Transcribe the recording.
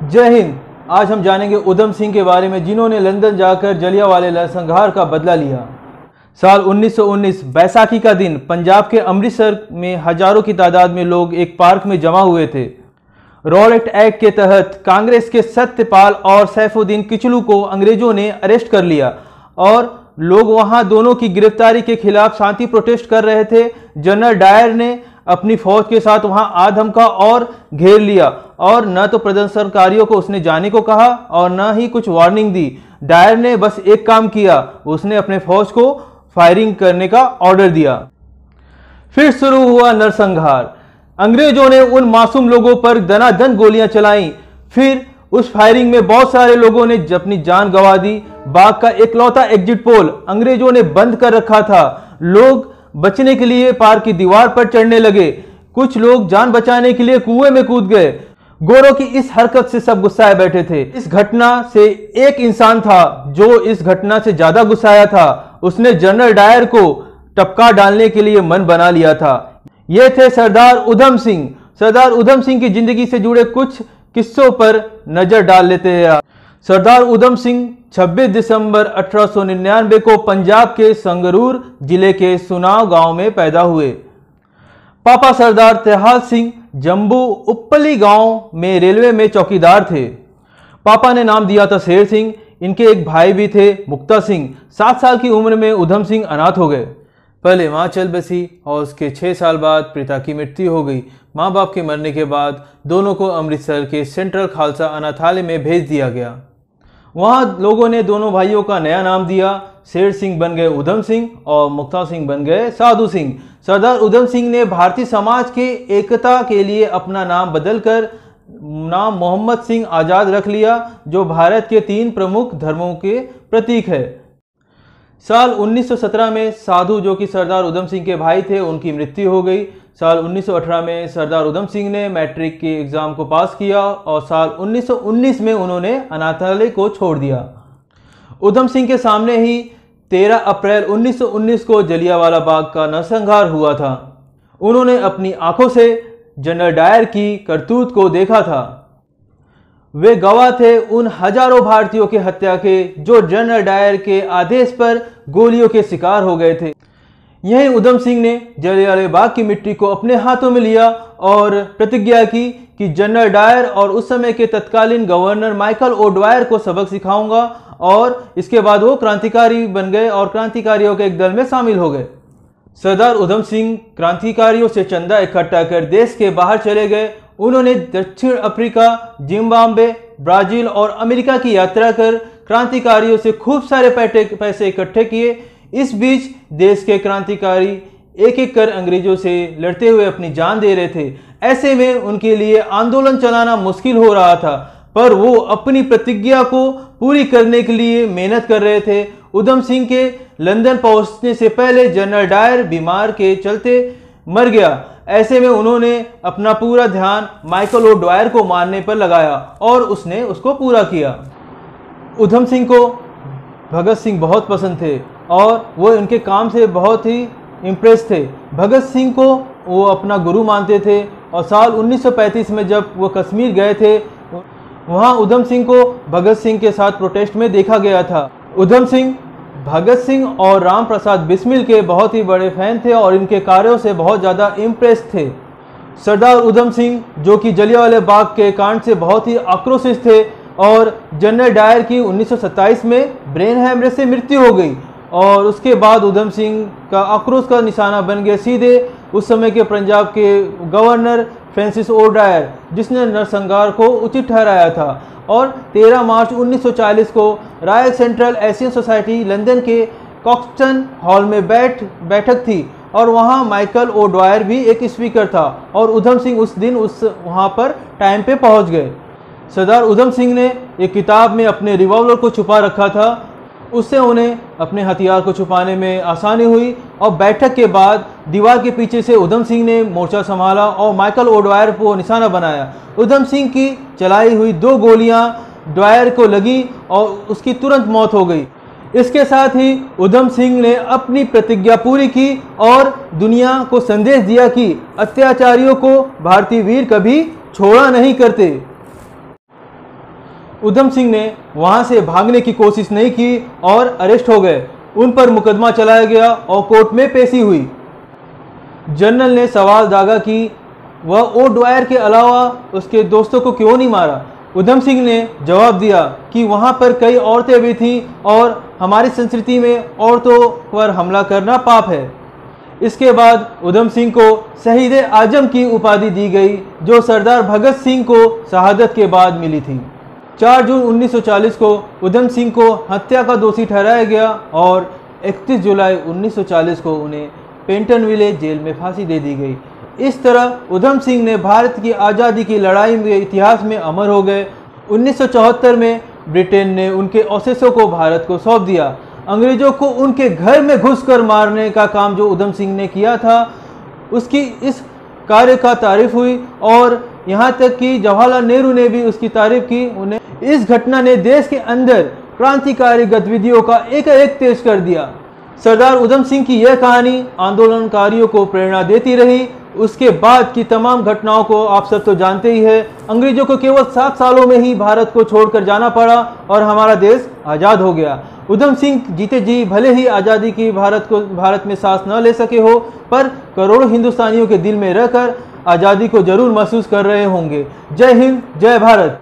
जय हिंद। आज हम जानेंगे उधम सिंह के बारे में, जिन्होंने लंदन जाकर जलियांवाले नरसंहार का बदला लिया। साल 1919 बैसाखी का दिन पंजाब के अमृतसर में हजारों की तादाद में लोग एक पार्क में जमा हुए थे। रॉलेट एक्ट के तहत कांग्रेस के सत्यपाल और सैफुद्दीन किचलू को अंग्रेजों ने अरेस्ट कर लिया और लोग वहां दोनों की गिरफ्तारी के खिलाफ शांति प्रोटेस्ट कर रहे थे। जनरल डायर ने अपनी फौज के साथ वहां आ धमका और घेर लिया और न तो प्रदर्शनकारियों को उसने जाने को कहा और न ही कुछ वार्निंग दी। डायर ने बस एक काम किया, उसने अपने फौज को फायरिंग करने का ऑर्डर दिया। फिर शुरू हुआ नरसंहार। अंग्रेजों ने उन मासूम लोगों पर दनादन गोलियां चलाईं। फिर उस फायरिंग में बहुत सारे लोगों ने अपनी जान गंवा दी। बाग का इकलौता एग्जिट पोल अंग्रेजों ने बंद कर रखा था। लोग बचने के लिए पार्क की दीवार पर चढ़ने लगे। कुछ लोग जान बचाने के लिए कुएं में कूद गए। गोरों की इस हरकत से सब गुस्साए बैठे थे। इस घटना से एक इंसान था जो इस घटना से ज्यादा गुस्साया था। उसने जनरल डायर को टपका डालने के लिए मन बना लिया था। ये थे सरदार उधम सिंह। सरदार उधम सिंह की जिंदगी से जुड़े कुछ किस्सों पर नजर डाल लेते हैं। सरदार उधम सिंह 26 दिसंबर 1899 को पंजाब के संगरूर जिले के सुनाव गांव में पैदा हुए। पापा सरदार तेहाल सिंह जम्बू उपली गांव में रेलवे में चौकीदार थे। पापा ने नाम दिया था शेर सिंह। इनके एक भाई भी थे, मुक्ता सिंह। 7 साल की उम्र में उधम सिंह अनाथ हो गए। पहले माँ चल बसी और उसके 6 साल बाद पिता की मृत्यु हो गई। माँ बाप के मरने के बाद दोनों को अमृतसर के सेंट्रल खालसा अनाथालय में भेज दिया गया। वहां लोगों ने दोनों भाइयों का नया नाम दिया। शेर सिंह बन गए उधम सिंह और मुक्ता सिंह बन गए साधु सिंह। सरदार उधम सिंह ने भारतीय समाज के एकता के लिए अपना नाम बदलकर नाम मोहम्मद सिंह आजाद रख लिया, जो भारत के 3 प्रमुख धर्मों के प्रतीक है। साल 1917 में साधु, जो कि सरदार उधम सिंह के भाई थे, उनकी मृत्यु हो गई। साल 1918 में सरदार उधम सिंह ने मैट्रिक के एग्जाम को पास किया और साल 1919 में उन्होंने अनाथालय को छोड़ दिया। उधम सिंह के सामने ही 13 अप्रैल 1919 को जलियांवाला बाग का नरसंहार हुआ था। उन्होंने अपनी आंखों से जनरल डायर की करतूत को देखा था। वे गवाह थे उन हजारों भारतीयों की हत्या के, जो जनरल डायर के आदेश पर गोलियों के शिकार हो गए थे। यही उधम सिंह ने जलियांवाला बाग की मिट्टी को अपने हाथों में लिया और प्रतिज्ञा की कि जनरल डायर और उस समय के तत्कालीन गवर्नर माइकल ओडवायर को सबक सिखाऊंगा। और इसके बाद वो क्रांतिकारी बन गए और क्रांतिकारियों के एक दल में शामिल हो गए। सरदार उधम सिंह क्रांतिकारियों से चंदा इकट्ठा कर देश के बाहर चले गए। उन्होंने दक्षिण अफ्रीका, जिम्बाब्वे, ब्राजील और अमेरिका की यात्रा कर क्रांतिकारियों से खूब सारे पैसे इकट्ठे किए। इस बीच देश के क्रांतिकारी एक एक कर अंग्रेजों से लड़ते हुए अपनी जान दे रहे थे। ऐसे में उनके लिए आंदोलन चलाना मुश्किल हो रहा था, पर वो अपनी प्रतिज्ञा को पूरी करने के लिए मेहनत कर रहे थे। उधम सिंह के लंदन पहुंचने से पहले जनरल डायर बीमार के चलते मर गया। ऐसे में उन्होंने अपना पूरा ध्यान माइकल ओडवायर को मारने पर लगाया और उसने उसको पूरा किया। उधम सिंह को भगत सिंह बहुत पसंद थे और वो उनके काम से बहुत ही इम्प्रेस थे। भगत सिंह को वो अपना गुरु मानते थे और साल 1935 में जब वो कश्मीर गए थे, वहाँ उधम सिंह को भगत सिंह के साथ प्रोटेस्ट में देखा गया था। उधम सिंह भगत सिंह और राम प्रसाद बिस्मिल के बहुत ही बड़े फैन थे और इनके कार्यों से बहुत ज़्यादा इम्प्रेस थे। सरदार उधम सिंह, जो कि जलियांवाला बाग के कांड से बहुत ही आक्रोशित थे और जनरल डायर की 1927 में ब्रेन हैमरेज से मृत्यु हो गई और उसके बाद उधम सिंह का आक्रोश का निशाना बन गया सीधे उस समय के पंजाब के गवर्नर फ्रांसिस ओडायर, जिसने नरसंहार को उचित ठहराया था। और 13 मार्च 1940 को royal central Asian society London के कॉक्सटन हॉल में बैठक थी और वहाँ माइकल ओडवायर भी एक स्पीकर था और उधम सिंह उस दिन वहाँ पर टाइम पे पहुँच गए। सरदार उधम सिंह ने एक किताब में अपने रिवॉल्वर को छुपा रखा था। उससे उन्हें अपने हथियार को छुपाने में आसानी हुई और बैठक के बाद दीवार के पीछे से उधम सिंह ने मोर्चा संभाला और माइकल ओडवायर को निशाना बनाया। उधम सिंह की चलाई हुई 2 गोलियां ड्वायर को लगी और उसकी तुरंत मौत हो गई। इसके साथ ही उधम सिंह ने अपनी प्रतिज्ञा पूरी की और दुनिया को संदेश दिया कि अत्याचारियों को भारतीय वीर कभी छोड़ा नहीं करते। उधम सिंह ने वहां से भागने की कोशिश नहीं की और अरेस्ट हो गए। उन पर मुकदमा चलाया गया और कोर्ट में पेशी हुई। जनरल ने सवाल दागा कि वह ओडवायर के अलावा उसके दोस्तों को क्यों नहीं मारा। उधम सिंह ने जवाब दिया कि वहां पर कई औरतें भी थीं और हमारी संस्कृति में औरतों पर हमला करना पाप है। इसके बाद उधम सिंह को शहीद आजम की उपाधि दी गई, जो सरदार भगत सिंह को शहादत के बाद मिली थी। 4 जून 1940 को उधम सिंह को हत्या का दोषी ठहराया गया और 31 जुलाई 1940 को उन्हें पेंटनविले जेल में फांसी दे दी गई। इस तरह उधम सिंह ने भारत की आज़ादी की लड़ाई में इतिहास में अमर हो गए। 1974 में ब्रिटेन ने उनके अवशेषों को भारत को सौंप दिया। अंग्रेजों को उनके घर में घुसकर मारने का काम जो उधम सिंह ने किया था, उसकी इस कार्य का तारीफ हुई और यहाँ तक कि जवाहरलाल नेहरू ने भी उसकी तारीफ की। उन्हें इस घटना ने देश के अंदर क्रांतिकारी गतिविधियों का एक तेज कर दिया। सरदार उधम सिंह की यह कहानी आंदोलनकारियों को प्रेरणा देती रही। उसके बाद की तमाम घटनाओं को आप सब तो जानते ही है। अंग्रेजों को केवल 7 सालों में ही भारत को छोड़कर जाना पड़ा और हमारा देश आज़ाद हो गया। उधम सिंह जीते जी भले ही आज़ादी की भारत में सांस न ले सके हो, पर करोड़ों हिंदुस्तानियों के दिल में रहकर आज़ादी को जरूर महसूस कर रहे होंगे। जय हिंद, जय भारत।